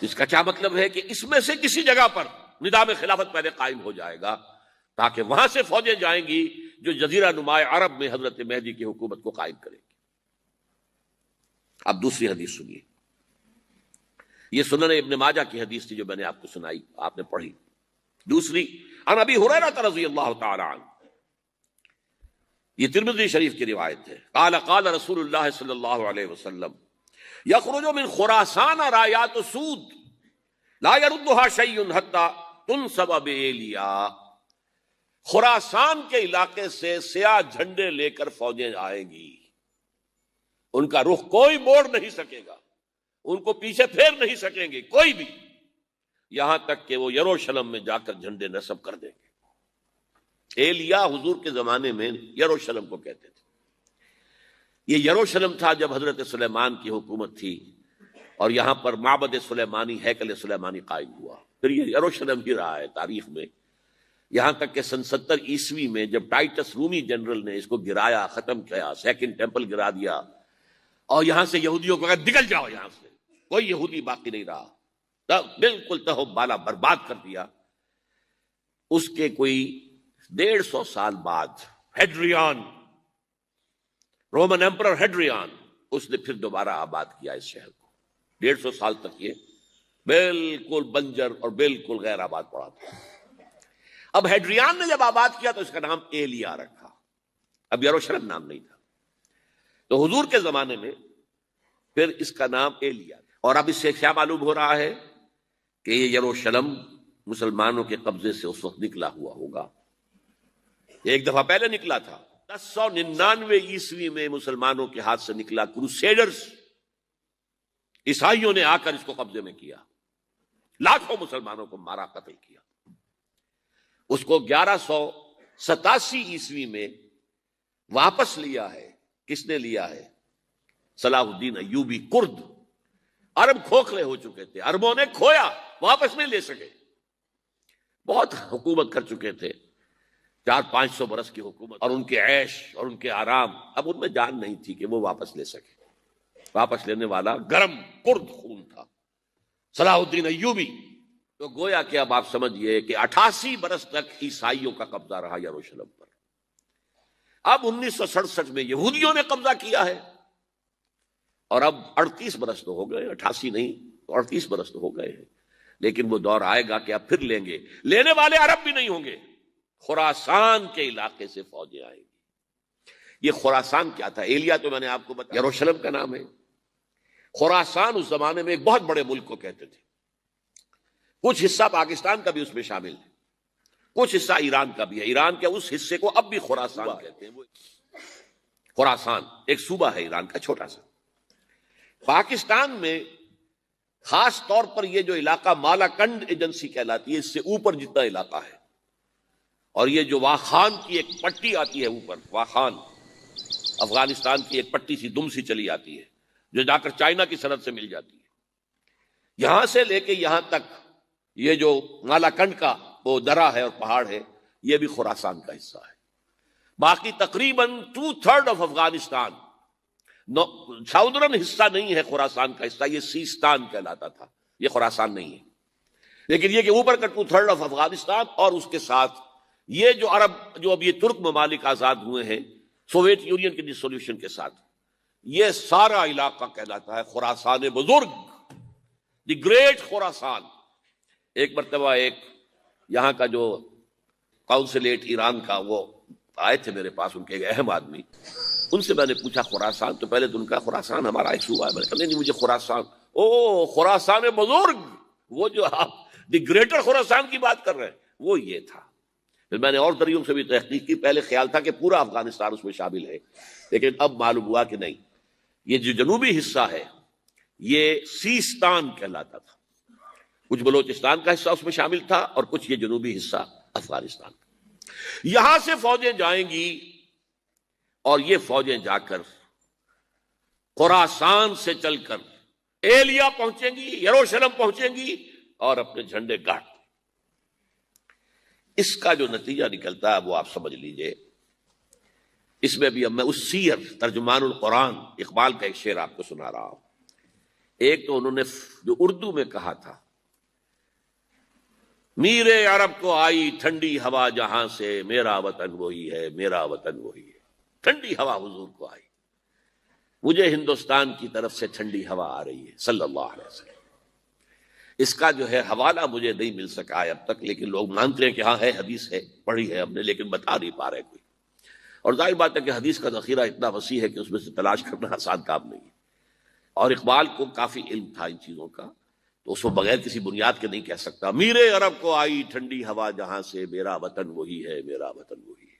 اس کا کیا مطلب ہے کہ اس میں سے کسی جگہ پر نظام خلافت پہلے قائم ہو جائے گا تاکہ وہاں سے فوجیں جائیں گی جو جزیرہ نما عرب میں حضرت مہدی کی حکومت کو قائم کریں گی۔ اب دوسری حدیث سنیے، یہ سنن ابن ماجہ کی حدیث تھی جو میں نے آپ کو سنائی، آپ نے پڑھی۔ دوسری عن ابی ہریرہ رضی اللہ تعالی عنہ، یہ ترمذی شریف کی روایت ہے، قال قال رسول اللہ صلی اللہ علیہ وسلم یخرج من خراسان رایات سود لا یردها شیء حتی تنصب بایلیا، خراسان کے علاقے سے سیاہ جھنڈے لے کر فوجیں آئیں گی، ان کا رخ کوئی موڑ نہیں سکے گا، ان کو پیچھے پھیر نہیں سکیں گے کوئی بھی، یہاں تک کہ وہ یروشلم میں جا کر جھنڈے نصب کر دیں گے۔ ایلیا حضور کے زمانے میں یروشلم کو کہتے تھے۔ یہ یروشلم تھا جب حضرت سلیمان کی حکومت تھی اور یہاں پر معبد سلیمانی، ہیکل سلیمانی قائم ہوا، پھر یہ یروشلم ہی رہا ہے تاریخ میں، یہاں تک کہ سن 70 عیسوی میں جب ٹائٹس رومی جنرل نے اس کو گرایا، ختم کیا، سیکنڈ ٹیمپل گرا دیا اور یہاں سے یہودیوں کو کہا نکل جاؤ، یہاں سے کوئی یہودی باقی نہیں رہا، بالکل تہو بالا برباد کر دیا۔ اس کے کوئی 150 سال بعد ہیڈریان، رومن ایمپرر ہیڈریان، اس نے پھر دوبارہ آباد کیا اس شہر کو۔ 150 سال تک یہ بالکل بنجر اور بالکل غیر آباد پڑا تھا۔ اب ہیڈریان نے جب آباد کیا تو اس کا نام ایلیا رکھا، اب یروشلم نام نہیں تھا، تو حضور کے زمانے میں پھر اس کا نام ایلیا۔ اور اب اس سے کیا معلوم ہو رہا ہے کہ یہ یروشلم مسلمانوں کے قبضے سے اس وقت نکلا ہوا ہوگا، ایک دفعہ پہلے نکلا تھا، 1099 عیسوی میں مسلمانوں کے ہاتھ سے نکلا، کروسیڈرز عیسائیوں نے آ کر اس کو قبضے میں کیا، لاکھوں مسلمانوں کو مارا، قتل کیا۔ اس کو 1187 عیسوی میں واپس لیا ہے، کس نے لیا ہے؟ صلاح الدین ایوبی، کرد، عرب کھوکھلے ہو چکے تھے، عربوں نے کھویا، واپس نہیں لے سکے، بہت حکومت کر چکے تھے، 400-500 برس کی حکومت، اور ان کے عیش اور ان کے آرام، اب ان میں جان نہیں تھی کہ وہ واپس لے سکے۔ واپس لینے والا گرم کرد خون تھا، صلاح الدین ایوبی۔ تو گویا کہ اب آپ سمجھئے کہ 88 برس تک عیسائیوں کا قبضہ رہا یروشلم پر۔ اب 1967 میں یہودیوں نے قبضہ کیا ہے، اور اب 38 برس تو ہو گئے، 88 نہیں 38 برس تو ہو گئے ہیں، لیکن وہ دور آئے گا کہ اب پھر لیں گے، لینے والے عرب بھی نہیں ہوں گے، خراسان کے علاقے سے فوجیں آئیں گی۔ یہ خراسان کیا تھا؟ ایلیا تو میں نے آپ کو بتایا یروشلم کا نام ہے۔ خراسان اس زمانے میں ایک بہت بڑے ملک کو کہتے تھے، کچھ حصہ پاکستان کا بھی اس میں شامل ہے، کچھ حصہ ایران کا بھی ہے، ایران کے اس حصے کو اب بھی خراسان کہتے ہیں۔ خراسان ایک صوبہ ہے ایران کا، چھوٹا سا۔ پاکستان میں خاص طور پر یہ جو علاقہ مالاکنڈ ایجنسی کہلاتی ہے، اس سے اوپر جتنا علاقہ ہے، اور یہ جو واخان کی ایک پٹی آتی ہے اوپر، واخان افغانستان کی ایک پٹی سی دم سی چلی آتی ہے جو جا کر چائنا کی سرحد سے مل جاتی ہے، یہاں سے لے کے یہاں تک یہ جو مالاکنڈ کا وہ درہ ہے اور پہاڑ ہے، یہ بھی خراسان کا حصہ ہے۔ باقی تقریباً 2/3 آف افغانستان، ساؤدرن حصہ نہیں ہے خراسان کا حصہ، یہ سیستان کہلاتا تھا، یہ خراسان نہیں ہے، لیکن یہ کہ اوپر کا 2/3 آف افغانستان، اور اس کے ساتھ یہ جو عرب، جو اب یہ ترک ممالک آزاد ہوئے ہیں سوویت یونین کی ڈسولوشن کے ساتھ، یہ سارا علاقہ کہلاتا ہے خراسان بزرگ، دی گریٹ خراسان۔ ایک مرتبہ ایک یہاں کا جو کونسلیٹ ایران کا، وہ آئے تھے میرے پاس، ان کے ایک اہم آدمی، ان سے میں نے پوچھا خراسان، تو پہلے تو ان کا خراسان ہمارا ایک صوبہ ہے، میں نے کہا نہیں مجھے خراسان، او خراسان بزرگ، وہ جو آپ دی گریٹر خراسان کی بات کر رہے ہیں، وہ یہ تھا۔ پھر میں نے اور ذریعوں سے بھی تحقیق کی، پہلے خیال تھا کہ پورا افغانستان اس میں شامل ہے، لیکن اب معلوم ہوا کہ نہیں، یہ جو جنوبی حصہ ہے یہ سیستان کہلاتا تھا، کچھ بلوچستان کا حصہ اس میں شامل تھا اور کچھ یہ جنوبی حصہ افغانستان کا۔ یہاں سے فوجیں جائیں گی اور یہ فوجیں جا کر خراسان سے چل کر ایلیا پہنچیں گی، یروشلم پہنچیں گی اور اپنے جھنڈے گاڑ۔ اس کا جو نتیجہ نکلتا ہے وہ آپ سمجھ لیجئے۔ اس میں بھی اب میں اس سیر ترجمان القرآن اقبال کا ایک شعر آپ کو سنا رہا ہوں۔ ایک تو انہوں نے جو اردو میں کہا تھا، میرے عرب کو آئی ٹھنڈی ہوا جہاں سے، میرا وطن وہی ہے، میرا وطن وہی ہے. ٹھنڈی ہوا حضور کو آئی، مجھے ہندوستان کی طرف سے ٹھنڈی ہوا آ رہی ہے صلی اللہ علیہ وسلم. اس کا جو ہے حوالہ مجھے نہیں مل سکا ہے اب تک، لیکن لوگ مانتے ہیں کہ ہاں ہے، حدیث ہے، پڑھی ہے ہم نے، لیکن بتا نہیں پا رہے کوئی. اور ظاہر بات ہے کہ حدیث کا ذخیرہ اتنا وسیع ہے کہ اس میں سے تلاش کرنا آسان کام نہیں ہے. اور اقبال کو کافی علم تھا ان چیزوں کا، تو اس کو بغیر کسی بنیاد کے نہیں کہہ سکتا میرے عرب کو آئی ٹھنڈی ہوا جہاں سے، میرا وطن وہی ہے، میرا وطن وہی ہے.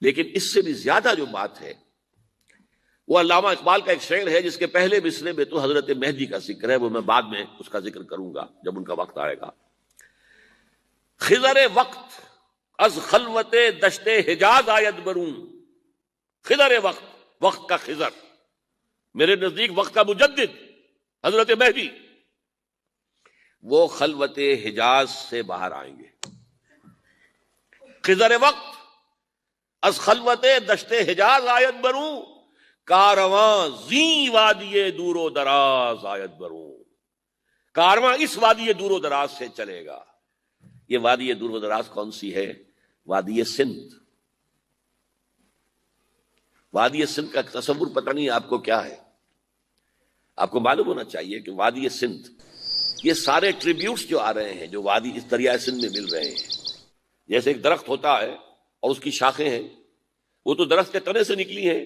لیکن اس سے بھی زیادہ جو بات ہے وہ علامہ اقبال کا ایک شعر ہے جس کے پہلے مصرعے میں تو حضرت مہدی کا ذکر ہے، وہ میں بعد میں اس کا ذکر کروں گا جب ان کا وقت آئے گا. خضر وقت از خلوت دشت حجاز آید برون. خضر وقت، وقت کا خضر، میرے نزدیک وقت کا مجدد حضرت مہدی، وہ خلوت حجاز سے باہر آئیں گے. خضر وقت از خلوت دشت حجاز آید بروں، کارواں زی وادی دور و دراز آید بروں. کارواں اس وادی دور و دراز سے چلے گا. یہ وادی دور و دراز کون سی ہے؟ وادی سندھ. وادی سندھ کا تصور پتہ نہیں آپ کو کیا ہے. آپ کو معلوم ہونا چاہیے کہ وادی سندھ، یہ سارے ٹریبیوٹس جو آ رہے ہیں جو وادی اس دریائے سندھ میں مل رہے ہیں، جیسے ایک درخت ہوتا ہے اور اس کی شاخیں ہیں، وہ تو درخت کے تنے سے نکلی ہیں.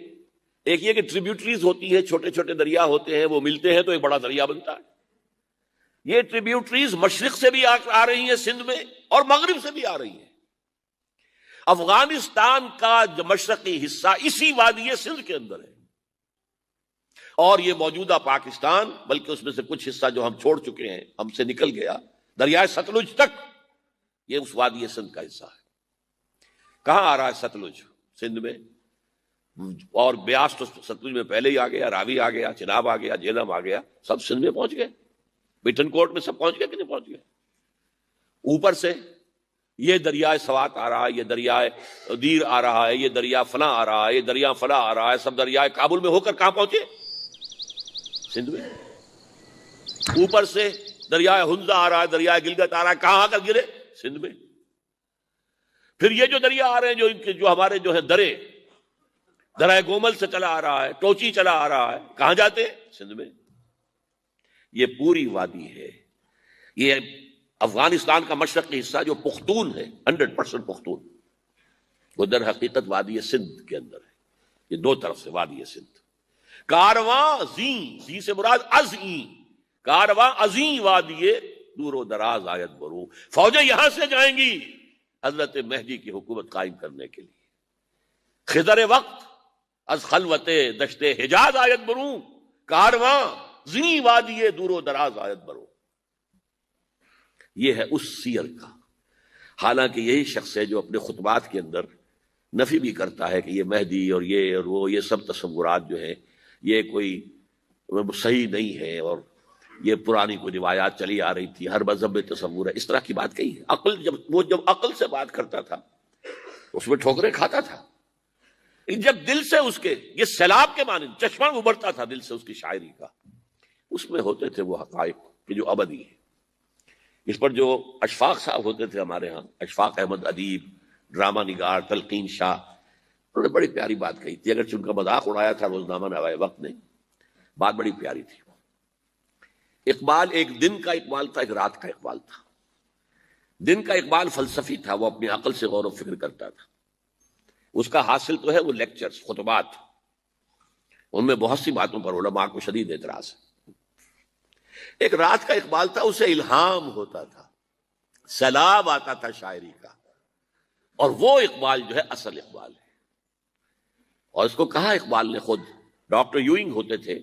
ایک یہ کہ ٹریبیوٹریز ہوتی ہیں، چھوٹے چھوٹے دریا ہوتے ہیں، وہ ملتے ہیں تو ایک بڑا دریا بنتا ہے. یہ ٹریبیوٹریز مشرق سے بھی آ رہی ہیں سندھ میں، اور مغرب سے بھی آ رہی ہیں. افغانستان کا جو مشرقی حصہ اسی وادی سندھ کے اندر ہے، اور یہ موجودہ پاکستان، بلکہ اس میں سے کچھ حصہ جو ہم چھوڑ چکے ہیں، ہم سے نکل گیا دریائے ستلج تک، یہ اس وادی سندھ کا حصہ ہے. کہاں آ رہا ہے ستلج؟ سندھ میں. اور بیاس تو ستلج میں پہلے ہی آ گیا، راوی آ گیا، چناب آ گیا، جہلم آ گیا، سب سندھ میں پہنچ گئے. بٹن کوٹ میں سب پہنچ گئے کہ نہیں پہنچ گئے؟ اوپر سے یہ دریائے سوات آ رہا ہے، یہ دریائے دیر آ رہا ہے، یہ دریا فلاں آ رہا ہے، یہ دریا فلاں آ رہا ہے، سب دریائے کابل میں ہو کر کہاں پہنچے؟ سندھ میں. اوپر سے دریائے ہنزا آ رہا ہے، دریائے گلگت آ رہا ہے، کہاں آ کر گرے؟ سندھ میں. پھر یہ جو دریا آ رہے ہیں، جو ان کے جو ہمارے جو ہے درائے گومل سے چلا آ رہا ہے، ٹوچی چلا آ رہا ہے، کہاں جاتے؟ سندھ میں. یہ پوری وادی ہے. یہ افغانستان کا مشرقی حصہ جو پختون ہے، 100% پختون، وہ در حقیقت وادی سندھ کے اندر ہے. یہ دو طرف سے وادی سندھ. کارواں زی سے مراد ازیں، کارواں ازیں وادی دور و دراز آیت برو. فوجیں یہاں سے جائیں گی حضرت مہدی کی حکومت قائم کرنے کے لیے. خضر وقت از خلوت دشت حجاز آیت برو، کارواں زی وادی دور و دراز آیت برو. یہ ہے اس سیر کا. حالانکہ یہی شخص ہے جو اپنے خطبات کے اندر نفی بھی کرتا ہے کہ یہ مہدی اور وہ یہ سب تصورات جو ہیں یہ کوئی صحیح نہیں ہے، اور یہ پرانی کوئی روایات چلی آ رہی تھی، ہر مذہب میں تصور ہے، اس طرح کی بات کہی ہے. جب عقل سے بات کرتا تھا اس میں ٹھوکریں کھاتا تھا. جب دل سے اس کے یہ سیلاب کے معنی چشمہ ابھرتا تھا دل سے اس کی شاعری کا، اس میں ہوتے تھے وہ حقائق کہ جو ابدی ہے. اس پر جو اشفاق صاحب ہوتے تھے ہمارے ہاں، اشفاق احمد ادیب، ڈرامہ نگار، تلقین شاہ، انہوں نے بڑی پیاری بات کہی تھی. اگرچہ ان کا مذاق اڑایا تھا روزنامہ نوائے وقت نے، بات بڑی پیاری تھی. اقبال ایک دن کا اقبال تھا، ایک رات کا اقبال تھا. دن کا اقبال فلسفی تھا، وہ اپنی عقل سے غور و فکر کرتا تھا. اس کا حاصل تو ہے وہ لیکچرز، خطبات، ان میں بہت سی باتوں پر علماء کو شدید اعتراض ہے. ایک رات کا اقبال تھا، اسے الہام ہوتا تھا، سیلاب آتا تھا شاعری کا، اور وہ اقبال جو ہے اصل اقبال ہے. اور اس کو کہا اقبال نے خود. ڈاکٹر یوئنگ ہوتے تھے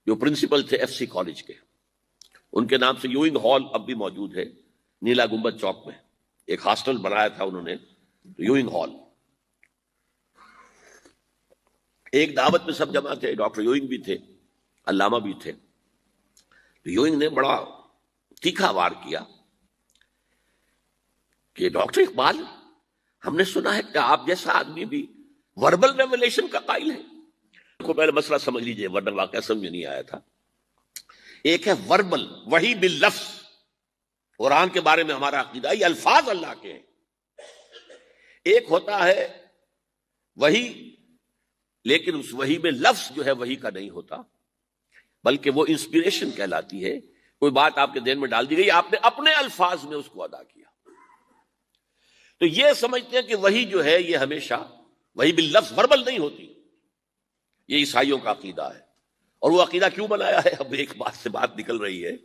جو پرنسپل تھے ایف سی کالج کے، ان کے نام سے یوئنگ ہال اب بھی موجود ہے نیلا گنبد چوک میں. ایک ہاسٹل بنایا تھا انہوں نے، یوئنگ ہال. ایک دعوت میں سب جمع تھے، ڈاکٹر یوئنگ بھی تھے، علامہ بھی تھے. یوئنگ نے بڑا تیکھا وار کیا کہ ڈاکٹر اقبال، ہم نے سنا ہے کہ آپ جیسا آدمی بھی وربل ریولیشن کا قائل ہے. کو پہلے مسئلہ سمجھ لیجئے ورنہ واقعہ سمجھ نہیں آیا تھا. ایک ہے وربل، وحی باللفظ، قرآن کے بارے میں ہمارا عقیدہ یہ الفاظ اللہ کے ہیں. ایک ہوتا ہے وحی، لیکن اس وحی میں لفظ جو ہے وحی کا نہیں ہوتا، بلکہ وہ انسپریشن کہلاتی ہے. کوئی بات آپ کے ذہن میں ڈال دی گئی، آپ نے اپنے الفاظ میں اس کو ادا کیا. تو یہ سمجھتے ہیں کہ وحی جو ہے یہ ہمیشہ وحی باللفظ وربل نہیں ہوتی. یہ عیسائیوں کا عقیدہ ہے. اور وہ عقیدہ کیوں بنایا ہے؟ اب ایک بات سے بات نکل رہی ہے.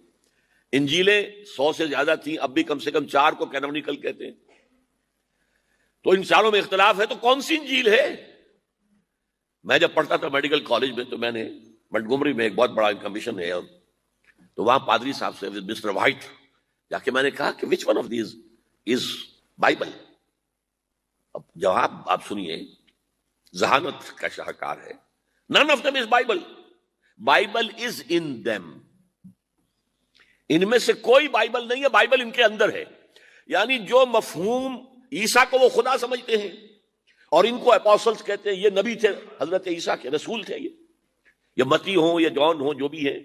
انجیلیں 100 سے زیادہ تھیں، اب بھی کم سے کم 4 کو کینونیکل کہتے ہیں. تو ان چاروں میں اختلاف ہے، تو کون سی انجیل ہے؟ میں جب پڑھتا تھا میڈیکل کالج میں تو میں نے منٹگومری میں ایک بہت بڑا کمیشن ہے، اور تو وہاں پادری صاحب سے مسٹر وائٹ جا کے میں نے کہا کہ which one of these is Bible. اب جواب آپ سنیے، ذہانت کا شاہکار ہے. None of them is Bible, Bible is in them. ان میں سے کوئی بائبل نہیں ہے، بائبل ان کے اندر ہے. یعنی جو مفہوم عیسیٰ کو وہ خدا سمجھتے ہیں اور ان کو اپوسلز کہتے ہیں، یہ نبی تھے حضرت عیسیٰ کے، رسول تھے. یہ متی ہوں یا جون ہوں، جو بھی ہیں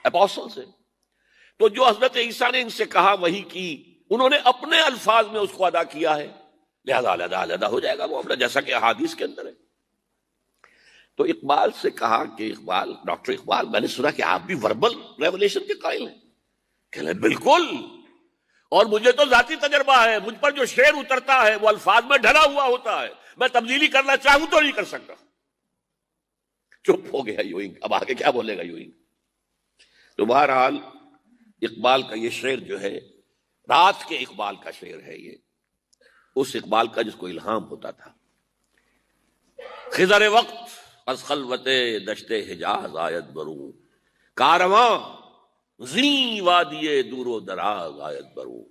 اپوسلز ہیں. تو جو حضرت عیسیٰ نے ان سے کہا وہی کی، انہوں نے اپنے الفاظ میں اس کو ادا کیا ہے، لہذا علیحدہ ہو جائے گا وہ اپنا، جیسا کہ احادیث کے اندر ہے. تو اقبال سے کہا کہ اقبال، ڈاکٹر اقبال، میں نے سنا کہ آپ بھی وربل ریولیشن کے قائل ہیں. کہ بالکل، اور مجھے تو ذاتی تجربہ ہے. مجھ پر جو شعر اترتا ہے وہ الفاظ میں ڈھلا ہوا ہوتا ہے، میں تبدیلی کرنا چاہوں تو نہیں کر سکتا. چپ ہو گیا یوئنگ، اب آگے کیا بولے گا یوئنگ. تو بہرحال اقبال کا یہ شعر جو ہے، رات کے اقبال کا شعر ہے یہ، اس اقبال کا جس کو الہام ہوتا تھا. خضر وقت از خلوت دشت حجاز آیت بروں، کارواں زی وادی دور و دراز آیت بروں.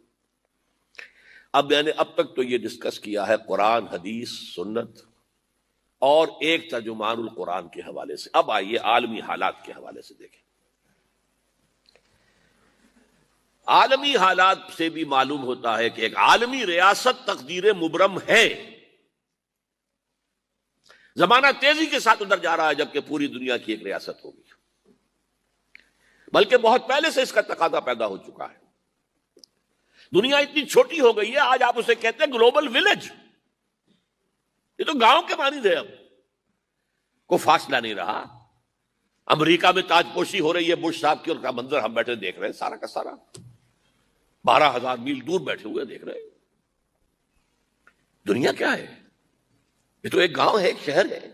اب میں نے اب تک تو یہ ڈسکس کیا ہے قرآن، حدیث، سنت اور ایک ترجمان القرآن کے حوالے سے. اب آئیے عالمی حالات کے حوالے سے دیکھیں. عالمی حالات سے بھی معلوم ہوتا ہے کہ ایک عالمی ریاست تقدیر مبرم ہے. زمانہ تیزی کے ساتھ ادھر جا رہا ہے، جبکہ پوری دنیا کی ایک ریاست ہوگی، بلکہ بہت پہلے سے اس کا تقاضا پیدا ہو چکا ہے. دنیا اتنی چھوٹی ہو گئی ہے، آج آپ اسے کہتے ہیں گلوبل ولیج. یہ تو گاؤں کے مانند ہے. اب کوئی فاصلہ نہیں رہا. امریکہ میں تاج پوشی ہو رہی ہے بش صاحب کی، اور کا منظر ہم بیٹھے دیکھ رہے ہیں، سارا کا سارا 12,000 میل دور بیٹھے ہوئے دیکھ رہے ہیں. دنیا کیا ہے؟ یہ تو ایک گاؤں ہے، ایک شہر ہے.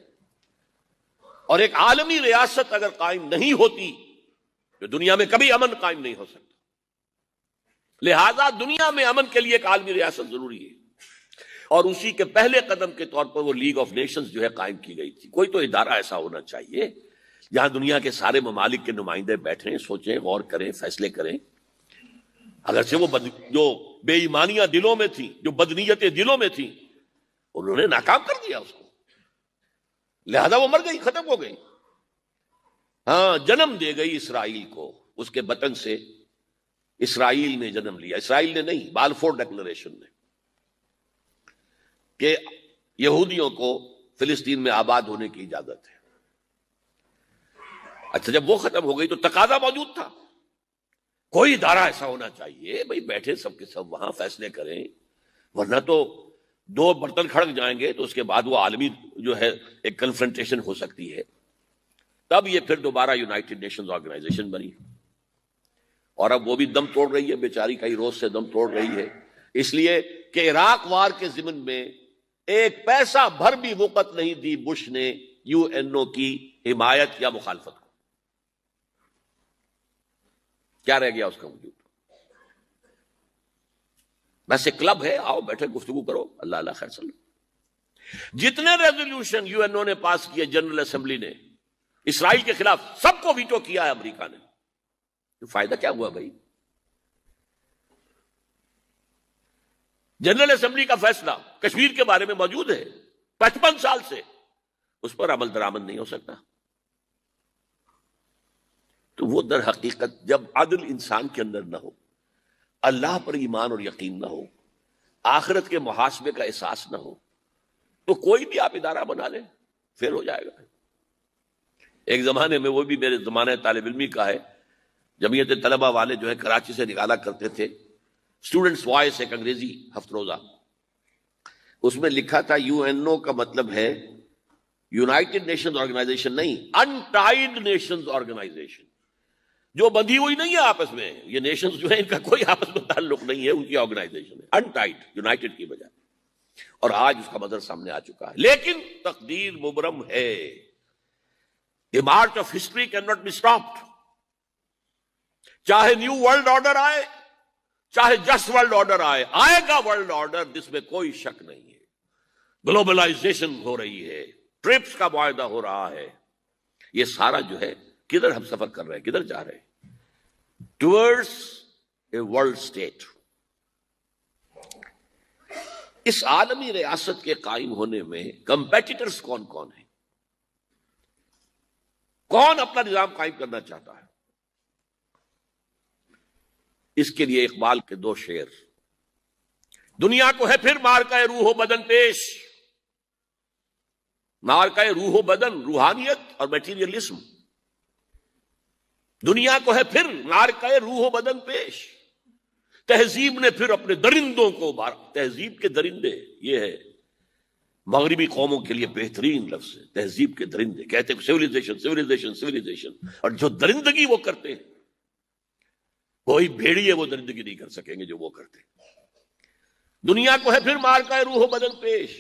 اور ایک عالمی ریاست اگر قائم نہیں ہوتی تو دنیا میں کبھی امن قائم نہیں ہو سکتا. لہذا دنیا میں امن کے لیے ایک عالمی ریاست ضروری ہے، اور اسی کے پہلے قدم کے طور پر وہ لیگ آف نیشنز جو ہے قائم کی گئی تھی. کوئی تو ادارہ ایسا ہونا چاہیے جہاں دنیا کے سارے ممالک کے نمائندے بیٹھیں، سوچیں، غور کریں، فیصلے کریں. اگرچہ وہ جو بے ایمانیاں دلوں میں تھیں، جو بدنیتیں دلوں میں تھیں، انہوں نے ناکام کر دیا اس کو، لہذا وہ مر گئی، ختم ہو گئی. ہاں، جنم دے گئی اسرائیل کو، اس کے وطن سے اسرائیل نے جنم لیا. اسرائیل نے نہیں، بالفور ڈکلریشن نے، کہ یہودیوں کو فلسطین میں آباد ہونے کی اجازت ہے. اچھا، جب وہ ختم ہو گئی تو تقاضا موجود تھا، کوئی ادارہ ایسا ہونا چاہیے بھائی بیٹھے سب کے سب وہاں فیصلے کریں، ورنہ تو 2 برتن کھڑک جائیں گے تو اس کے بعد وہ عالمی جو ہے ایک کنفرنٹیشن ہو سکتی ہے. تب یہ پھر دوبارہ یونائٹڈ نیشنز آرگنائزیشن بنی، اور اب وہ بھی دم توڑ رہی ہے، بیچاری کئی روز سے دم توڑ رہی ہے. اس لیے کہ عراق وار کے ضمن میں ایک پیسہ بھر بھی وقت نہیں دی بش نے یو این او کی حمایت یا مخالفت کو. کیا رہ گیا اس کا وجود؟ بس ایک کلب ہے، آؤ بیٹھے گفتگو کرو، اللہ اللہ خیر صلی. جتنے ریزولوشن یو این او نے پاس کیے جنرل اسمبلی نے اسرائیل کے خلاف، سب کو ویٹو کیا ہے امریکہ نے. تو فائدہ کیا ہوا بھائی؟ جنرل اسمبلی کا فیصلہ کشمیر کے بارے میں موجود ہے 55 سال سے، اس پر عمل درآمد نہیں ہو سکتا. تو وہ در حقیقت جب عدل انسان کے اندر نہ ہو، اللہ پر ایمان اور یقین نہ ہو، آخرت کے محاسبے کا احساس نہ ہو، تو کوئی بھی آپ ادارہ بنا لیں پھر ہو جائے گا. ایک زمانے میں، وہ بھی میرے زمانے طالب علمی کا ہے، جمعیت طلبہ والے جو ہے کراچی سے نکالا کرتے تھے اسٹوڈنٹس وائس، ایک انگریزی ہفت روزہ، اس میں لکھا تھا UNO کا مطلب ہے یونائٹڈ نیشنز آرگنائزیشن نہیں، انٹائڈ نیشنز آرگنائزیشن، جو بندھی ہوئی نہیں ہے آپس میں. یہ نیشنز جو ہیں ان کا کوئی آپس میں تعلق نہیں ہے، ان کی آرگنائزیشن ہے، انٹائڈ، یونائٹڈ کی بجائے. اور آج اس کا مظہر سامنے آ چکا ہے. لیکن تقدیر مبرم ہے. The march of history cannot be stopped. چاہے نیو ورلڈ آرڈر آئے، چاہے جسٹ ورلڈ آرڈر آئے، آئے گا ورلڈ آرڈر، جس میں کوئی شک نہیں ہے. گلوبلائزیشن ہو رہی ہے، ٹرپس کا معاہدہ ہو رہا ہے. یہ سارا جو ہے کدھر ہم سفر کر رہے ہیں، کدھر جا رہے ہیں؟ Towards a world state. اس عالمی ریاست کے قائم ہونے میں کمپیٹیٹرز کون کون ہیں؟ کون اپنا نظام قائم کرنا چاہتا ہے؟ اس کے لیے اقبال کے دو شعر. دنیا کو ہے پھر مارکہ روح و بدن پیش، مارکہ روح و بدن، روحانیت اور میٹیریلزم. دنیا کو ہے پھر مارکہ روح و بدن پیش، تہذیب نے پھر اپنے درندوں کو مارا. تہذیب کے درندے، یہ ہے مغربی قوموں کے لیے بہترین لفظ ہے، تہذیب کے درندے. کہتے ہیں سیویلائزیشن سیویلائزیشن سیویلائزیشن، اور جو درندگی وہ کرتے ہیں، کوئی بھیڑیے وہ درندگی نہیں کر سکیں گے جو وہ کرتے ہیں. دنیا کو ہے پھر مارکہ روح و بدن پیش،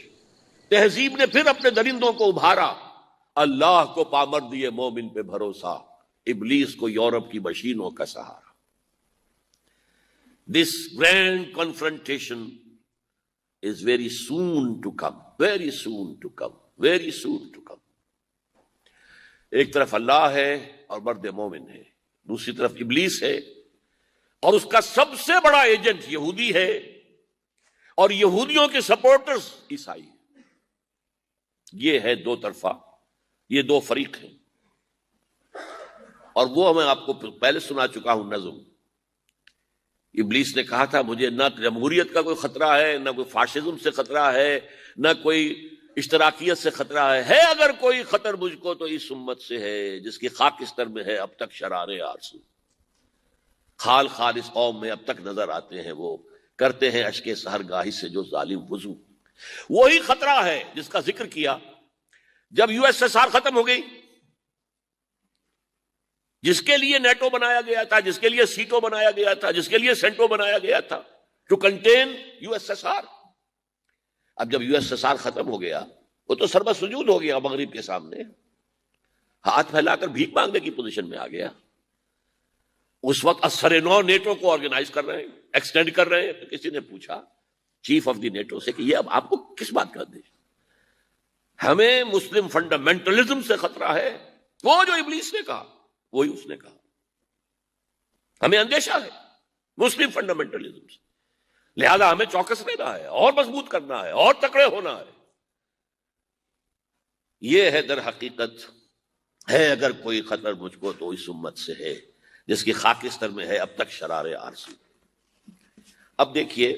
تہذیب نے پھر اپنے درندوں کو ابھارا. اللہ کو پامر دیے مومن پہ بھروسہ، ابلیس کو یورپ کی مشینوں کا سہارا. This grand confrontation is very soon to come, very soon to come, very soon to come. ایک طرف اللہ ہے اور مرد مومن ہے، دوسری طرف ابلیس ہے اور اس کا سب سے بڑا ایجنٹ یہودی ہے، اور یہودیوں کے سپورٹرز عیسائی ہیں. یہ ہے دو طرفہ، یہ دو فریق ہیں. اور وہ میں آپ کو پہلے سنا چکا ہوں نظم. ابلیس نے کہا تھا مجھے نہ جمہوریت کا کوئی خطرہ ہے، نہ کوئی فاشزم سے خطرہ ہے، نہ کوئی اشتراکیت سے خطرہ ہے اگر کوئی خطر مجھ کو تو اس امت سے ہے جس کی خاکستر میں ہے اب تک شرار آرزو. خال خال اس قوم میں اب تک نظر آتے ہیں، وہ کرتے ہیں اشک سحرگاہی سے جو ظالم وضو. وہی خطرہ ہے جس کا ذکر کیا جب USSR ختم ہو گئی، جس کے لیے نیٹو بنایا گیا تھا، جس کے لیے سیٹو بنایا گیا تھا، جس کے لیے سینٹو بنایا گیا تھا ٹو کنٹین USSR. اب جب USSR ختم ہو گیا، وہ تو سربہ سجود ہو گیا مغرب کے سامنے، ہاتھ پھیلا کر بھیک مانگنے کی پوزیشن میں آ گیا. اس وقت اثر نو نیٹو کو آرگنائز کر رہے ہیں، ایکسٹینڈ کر رہے ہیں. تو کسی نے پوچھا چیف آف دی نیٹو سے کہ یہ اب آپ کو کس بات کا دے؟ ہمیں مسلم فنڈامنٹلزم سے خطرہ ہے. وہ جو ابلیس نے کہا وہی اس نے کہا، ہمیں اندیشہ ہے مسلم فنڈامنٹلزم سے، لہذا ہمیں چوکس لینا ہے اور مضبوط کرنا ہے اور تکڑے ہونا ہے. یہ ہے در حقیقت ہے اگر کوئی خطر مجھ کو تو اس امت سے ہے جس کی خاکستر میں ہے اب تک شرار آرزو. اب دیکھیے،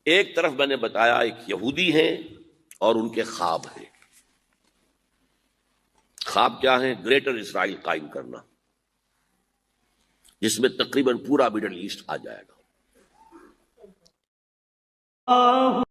ایک طرف میں نے بتایا ایک یہودی ہیں اور ان کے خواب ہیں. خواب کیا ہے؟ گریٹر اسرائیل قائم کرنا، جس میں تقریباً پورا مڈل ایسٹ آ جائے گا.